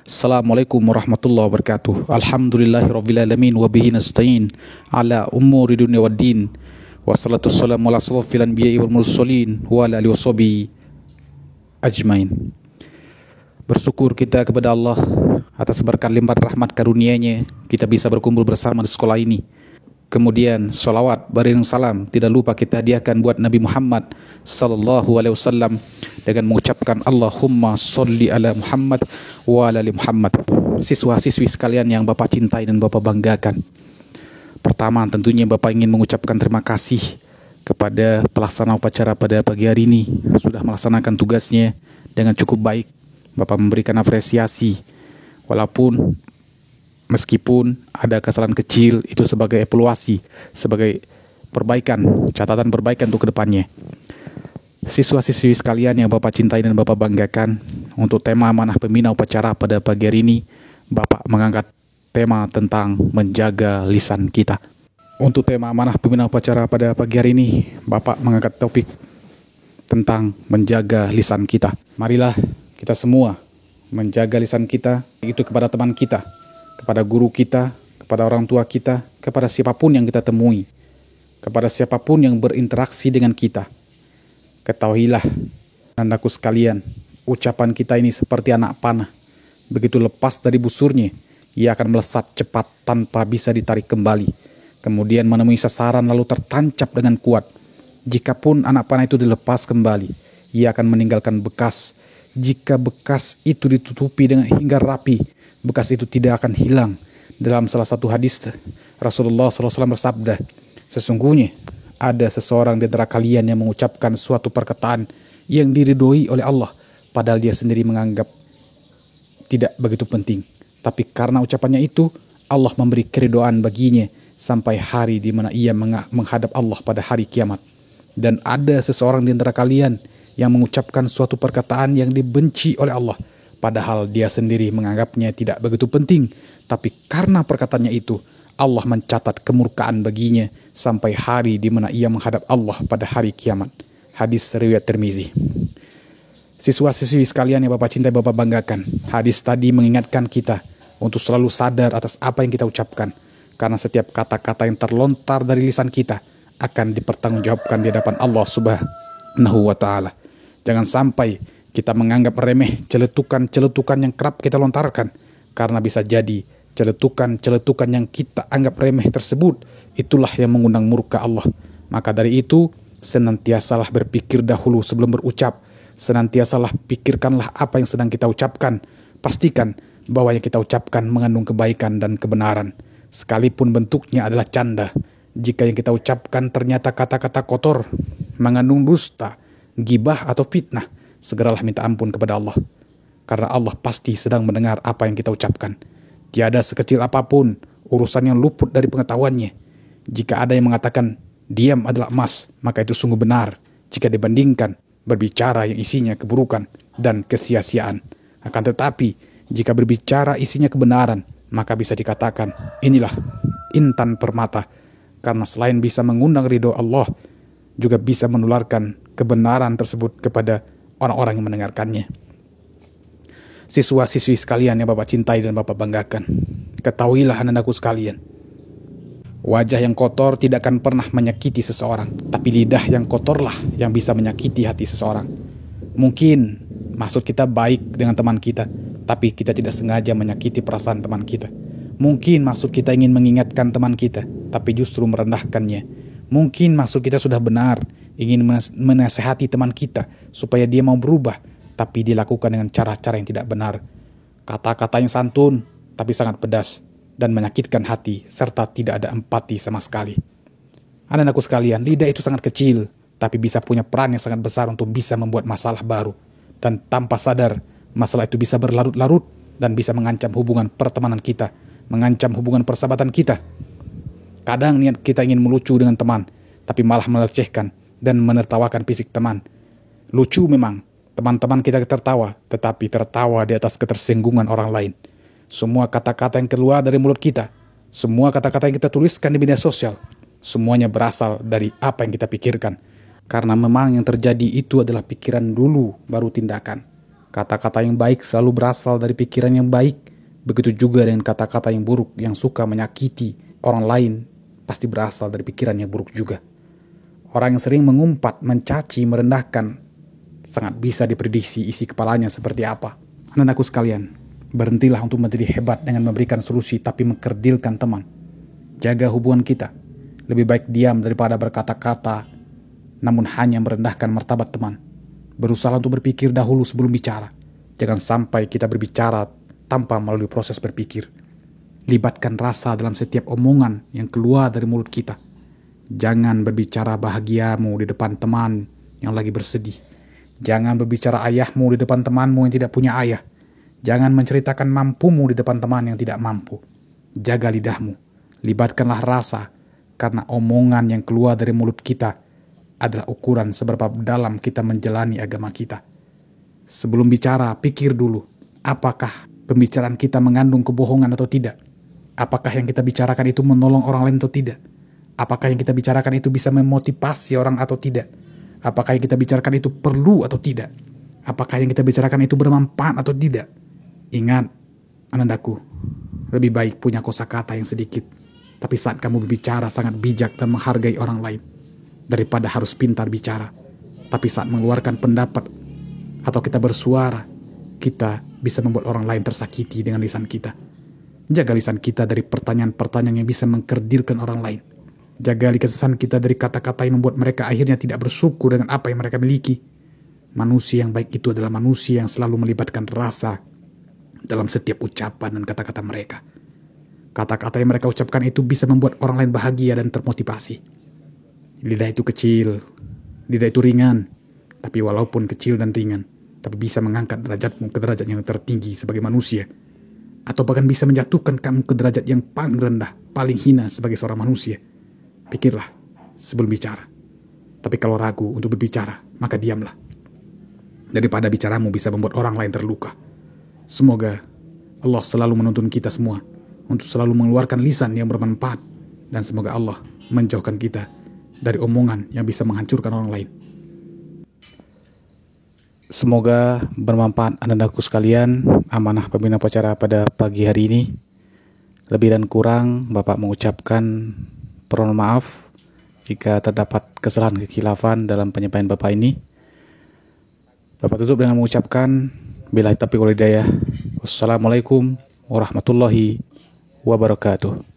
Assalamualaikum warahmatullahi wabarakatuh. Alhamdulillahirrabbilalamin. Wabihi nasta'in ala umuri dunia waddin. Wassalatu wassalamu ala asrafil anbiya'i wal mursalin wa ala alihi washabihi ajmain. Bersyukur kita kepada Allah atas berkat limpahan rahmat karunia-Nya kita bisa berkumpul bersama di sekolah ini. Kemudian salawat beriring salam tidak lupa kita hadiahkan buat Nabi Muhammad sallallahu alaihi wasallam dengan mengucapkan Allahumma sholli ala Muhammad wa ala ali Muhammad. Siswa-siswi sekalian yang Bapak cintai dan Bapak banggakan. Pertama, tentunya Bapak ingin mengucapkan terima kasih kepada pelaksana upacara pada pagi hari ini sudah melaksanakan tugasnya dengan cukup baik. Bapak memberikan apresiasi walaupun meskipun ada kesalahan kecil, itu sebagai evaluasi, sebagai perbaikan, catatan perbaikan untuk kedepannya. Siswa-siswi sekalian yang Bapak cintai dan Bapak banggakan, untuk tema amanah pembina upacara pada pagi hari ini, Bapak mengangkat tema tentang menjaga lisan kita. Untuk tema amanah pembina upacara pada pagi hari ini, Bapak mengangkat topik tentang menjaga lisan kita. Marilah kita semua menjaga lisan kita, itu kepada teman kita, kepada guru kita, kepada orang tua kita, kepada siapapun yang kita temui, kepada siapapun yang berinteraksi dengan kita. Ketahuilah, anakku sekalian, ucapan kita ini seperti anak panah. Begitu lepas dari busurnya, ia akan melesat cepat tanpa bisa ditarik kembali. Kemudian menemui sasaran lalu tertancap dengan kuat. Jikapun anak panah itu dilepas kembali, ia akan meninggalkan bekas. Jika bekas itu ditutupi dengan hingga rapi, bekas itu tidak akan hilang. Dalam salah satu hadis, Rasulullah SAW bersabda, sesungguhnya ada seseorang di antara kalian yang mengucapkan suatu perkataan yang diridhoi oleh Allah, padahal dia sendiri menganggap tidak begitu penting. Tapi karena ucapannya itu, Allah memberi keridhaan baginya sampai hari di mana ia menghadap Allah pada hari kiamat. Dan ada seseorang di antara kalian yang mengucapkan suatu perkataan yang dibenci oleh Allah, padahal dia sendiri menganggapnya tidak begitu penting. Tapi karena perkataannya itu, Allah mencatat kemurkaan baginya sampai hari di mana ia menghadap Allah pada hari kiamat. Hadis riwayat Tirmizi. Siswa-siswi sekalian yang Bapak cintai, Bapak banggakan, hadis tadi mengingatkan kita untuk selalu sadar atas apa yang kita ucapkan. Karena setiap kata-kata yang terlontar dari lisan kita akan dipertanggungjawabkan di hadapan Allah Subhanahu wa ta'ala. Jangan sampai kita menganggap remeh celetukan-celetukan yang kerap kita lontarkan, karena bisa jadi celetukan-celetukan yang kita anggap remeh tersebut itulah yang mengundang murka Allah. Maka dari itu, senantiasalah berpikir dahulu sebelum berucap. Senantiasalah pikirkanlah apa yang sedang kita ucapkan. Pastikan bahwa yang kita ucapkan mengandung kebaikan dan kebenaran, sekalipun bentuknya adalah canda. Jika yang kita ucapkan ternyata kata-kata kotor, mengandung dusta, gibah atau fitnah, segeralah minta ampun kepada Allah. Karena Allah pasti sedang mendengar apa yang kita ucapkan. Tiada sekecil apapun urusan yang luput dari pengetahuannya. Jika ada yang mengatakan diam adalah emas, maka itu sungguh benar jika dibandingkan berbicara yang isinya keburukan dan kesia-siaan. Akan tetapi, jika berbicara isinya kebenaran, maka bisa dikatakan inilah intan permata. Karena selain bisa mengundang ridho Allah, juga bisa menularkan kebenaran tersebut kepada orang-orang yang mendengarkannya. Siswa-siswi sekalian yang Bapak cintai dan Bapak banggakan, ketahuilah anak-anakku sekalian, wajah yang kotor tidak akan pernah menyakiti seseorang, tapi lidah yang kotorlah yang bisa menyakiti hati seseorang. Mungkin maksud kita baik dengan teman kita, tapi kita tidak sengaja menyakiti perasaan teman kita. Mungkin maksud kita ingin mengingatkan teman kita, tapi justru merendahkannya. Mungkin maksud kita sudah benar, ingin menasehati teman kita supaya dia mau berubah, tapi dilakukan dengan cara-cara yang tidak benar. Kata-kata yang santun, tapi sangat pedas dan menyakitkan hati, serta tidak ada empati sama sekali. Anak-anakku sekalian, lidah itu sangat kecil, tapi bisa punya peran yang sangat besar untuk bisa membuat masalah baru. Dan tanpa sadar, masalah itu bisa berlarut-larut dan bisa mengancam hubungan pertemanan kita, mengancam hubungan persahabatan kita. Kadang niat kita ingin melucu dengan teman, tapi malah melecehkan dan menertawakan fisik teman. Lucu memang, teman-teman kita tertawa, tetapi tertawa di atas ketersinggungan orang lain. Semua kata-kata yang keluar dari mulut kita, semua kata-kata yang kita tuliskan di media sosial, semuanya berasal dari apa yang kita pikirkan. Karena memang yang terjadi itu adalah pikiran dulu, baru tindakan. Kata-kata yang baik selalu berasal dari pikiran yang baik. Begitu juga dengan kata-kata yang buruk yang suka menyakiti orang lain pasti berasal dari pikiran yang buruk juga. Orang yang sering mengumpat, mencaci, merendahkan sangat bisa diprediksi isi kepalanya seperti apa. Anak-anakku sekalian, berhentilah untuk menjadi hebat dengan memberikan solusi tapi mengkerdilkan teman. Jaga hubungan kita. Lebih baik diam daripada berkata-kata namun hanya merendahkan martabat teman. Berusaha untuk berpikir dahulu sebelum bicara. Jangan sampai kita berbicara tanpa melalui proses berpikir. Libatkan rasa dalam setiap omongan yang keluar dari mulut kita. Jangan berbicara bahagiamu di depan teman yang lagi bersedih. Jangan berbicara ayahmu di depan temanmu yang tidak punya ayah. Jangan menceritakan mampumu di depan teman yang tidak mampu. Jaga lidahmu. Libatkanlah rasa, karena omongan yang keluar dari mulut kita adalah ukuran seberapa dalam kita menjalani agama kita. Sebelum bicara, pikir dulu, apakah pembicaraan kita mengandung kebohongan atau tidak? Apakah yang kita bicarakan itu menolong orang lain atau tidak? Apakah yang kita bicarakan itu bisa memotivasi orang atau tidak? Apakah yang kita bicarakan itu perlu atau tidak? Apakah yang kita bicarakan itu bermanfaat atau tidak? Ingat, anandaku, lebih baik punya kosakata yang sedikit, tapi saat kamu berbicara sangat bijak dan menghargai orang lain, daripada harus pintar bicara, tapi saat mengeluarkan pendapat atau kita bersuara, kita bisa membuat orang lain tersakiti dengan lisan kita. Jaga lisan kita dari pertanyaan-pertanyaan yang bisa mengkerdilkan orang lain. Jaga lisan kita dari kata-kata yang membuat mereka akhirnya tidak bersyukur dengan apa yang mereka miliki. Manusia yang baik itu adalah manusia yang selalu melibatkan rasa dalam setiap ucapan dan kata-kata mereka. Kata-kata yang mereka ucapkan itu bisa membuat orang lain bahagia dan termotivasi. Lidah itu kecil, lidah itu ringan, tapi walaupun kecil dan ringan, tapi bisa mengangkat derajatmu ke derajat yang tertinggi sebagai manusia, atau bahkan bisa menjatuhkan kamu ke derajat yang paling rendah, paling hina sebagai seorang manusia. Pikirlah sebelum bicara. Tapi kalau ragu untuk berbicara, maka diamlah. Daripada bicaramu bisa membuat orang lain terluka. Semoga Allah selalu menuntun kita semua untuk selalu mengeluarkan lisan yang bermanfaat, dan semoga Allah menjauhkan kita dari omongan yang bisa menghancurkan orang lain. Semoga bermanfaat anandaku sekalian amanah pembina upacara pada pagi hari ini. Lebih dan kurang Bapak mengucapkan permohonan maaf jika terdapat kesalahan kekhilafan dalam penyampaian Bapak ini. Bapak tutup dengan mengucapkan billahi taufiq wal hidayah. Wassalamualaikum warahmatullahi wabarakatuh.